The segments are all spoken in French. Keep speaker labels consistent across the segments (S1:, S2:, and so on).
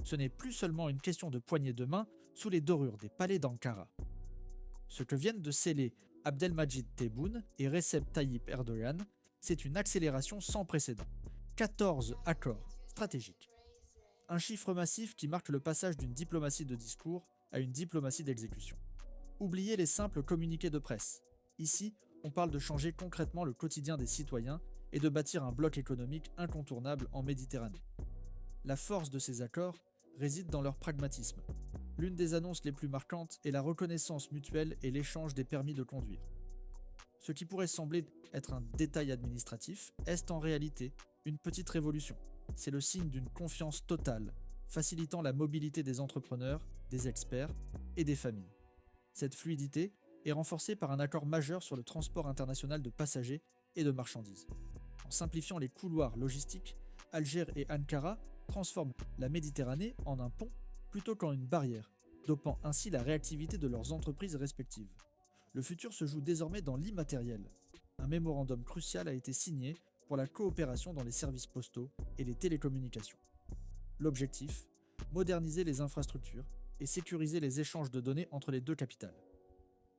S1: Ce n'est plus seulement une question de poignée de main sous les dorures des palais d'Ankara. Ce que viennent de sceller Abdelmajid Tebboune et Recep Tayyip Erdogan, c'est une accélération sans précédent. 14 accords stratégiques. Un chiffre massif qui marque le passage d'une diplomatie de discours à une diplomatie d'exécution. Oubliez les simples communiqués de presse. Ici, on parle de changer concrètement le quotidien des citoyens et de bâtir un bloc économique incontournable en Méditerranée. La force de ces accords réside dans leur pragmatisme. L'une des annonces les plus marquantes est la reconnaissance mutuelle et l'échange des permis de conduire. Ce qui pourrait sembler être un détail administratif est en réalité une petite révolution. C'est le signe d'une confiance totale, facilitant la mobilité des entrepreneurs, des experts et des familles. Cette fluidité est renforcée par un accord majeur sur le transport international de passagers et de marchandises. En simplifiant les couloirs logistiques, Alger et Ankara transforment la Méditerranée en un pont plutôt qu'en une barrière, dopant ainsi la réactivité de leurs entreprises respectives. Le futur se joue désormais dans l'immatériel. Un mémorandum crucial a été signé pour la coopération dans les services postaux et les télécommunications. L'objectif, moderniser les infrastructures et sécuriser les échanges de données entre les deux capitales.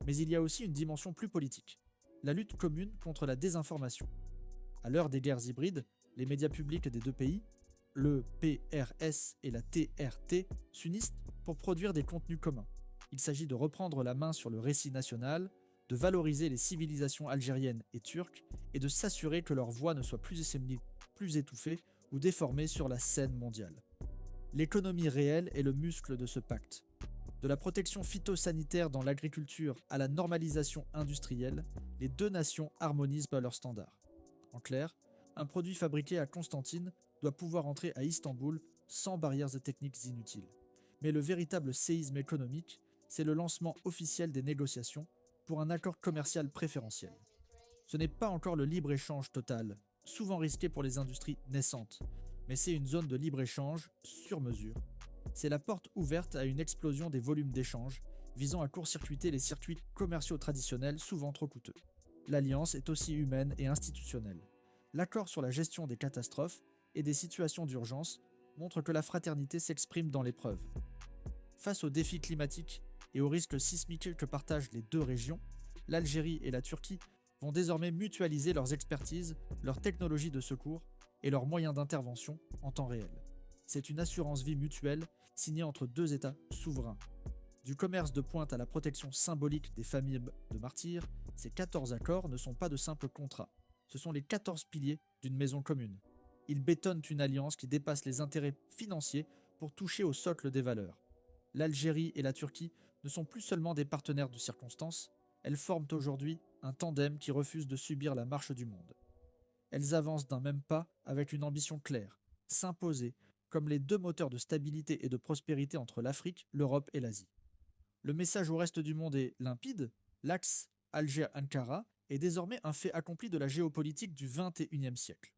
S1: Mais il y a aussi une dimension plus politique, la lutte commune contre la désinformation. À l'heure des guerres hybrides, les médias publics des deux pays, le PRS et la TRT, s'unissent pour produire des contenus communs. Il s'agit de reprendre la main sur le récit national, de valoriser les civilisations algériennes et turques et de s'assurer que leur voix ne soit plus étouffée ou déformée sur la scène mondiale. L'économie réelle est le muscle de ce pacte. De la protection phytosanitaire dans l'agriculture à la normalisation industrielle, les deux nations harmonisent leurs standards. En clair, un produit fabriqué à Constantine doit pouvoir entrer à Istanbul sans barrières et techniques inutiles. Mais le véritable séisme économique, c'est le lancement officiel des négociations pour un accord commercial préférentiel. Ce n'est pas encore le libre-échange total, souvent risqué pour les industries naissantes, mais c'est une zone de libre-échange sur mesure. C'est la porte ouverte à une explosion des volumes d'échange, visant à court-circuiter les circuits commerciaux traditionnels souvent trop coûteux. L'alliance est aussi humaine et institutionnelle. L'accord sur la gestion des catastrophes et des situations d'urgence montre que la fraternité s'exprime dans l'épreuve. Face aux défis climatiques et aux risques sismiques que partagent les deux régions, l'Algérie et la Turquie vont désormais mutualiser leurs expertises, leurs technologies de secours et leurs moyens d'intervention en temps réel. C'est une assurance vie mutuelle signée entre deux États souverains. Du commerce de pointe à la protection symbolique des familles de martyrs, ces 14 accords ne sont pas de simples contrats. Ce sont les 14 piliers d'une maison commune. Ils bétonnent une alliance qui dépasse les intérêts financiers pour toucher au socle des valeurs. L'Algérie et la Turquie ne sont plus seulement des partenaires de circonstance, elles forment aujourd'hui un tandem qui refuse de subir la marche du monde. Elles avancent d'un même pas avec une ambition claire, s'imposer comme les deux moteurs de stabilité et de prospérité entre l'Afrique, l'Europe et l'Asie. Le message au reste du monde est limpide, l'axe Alger-Ankara est désormais un fait accompli de la géopolitique du XXIe siècle.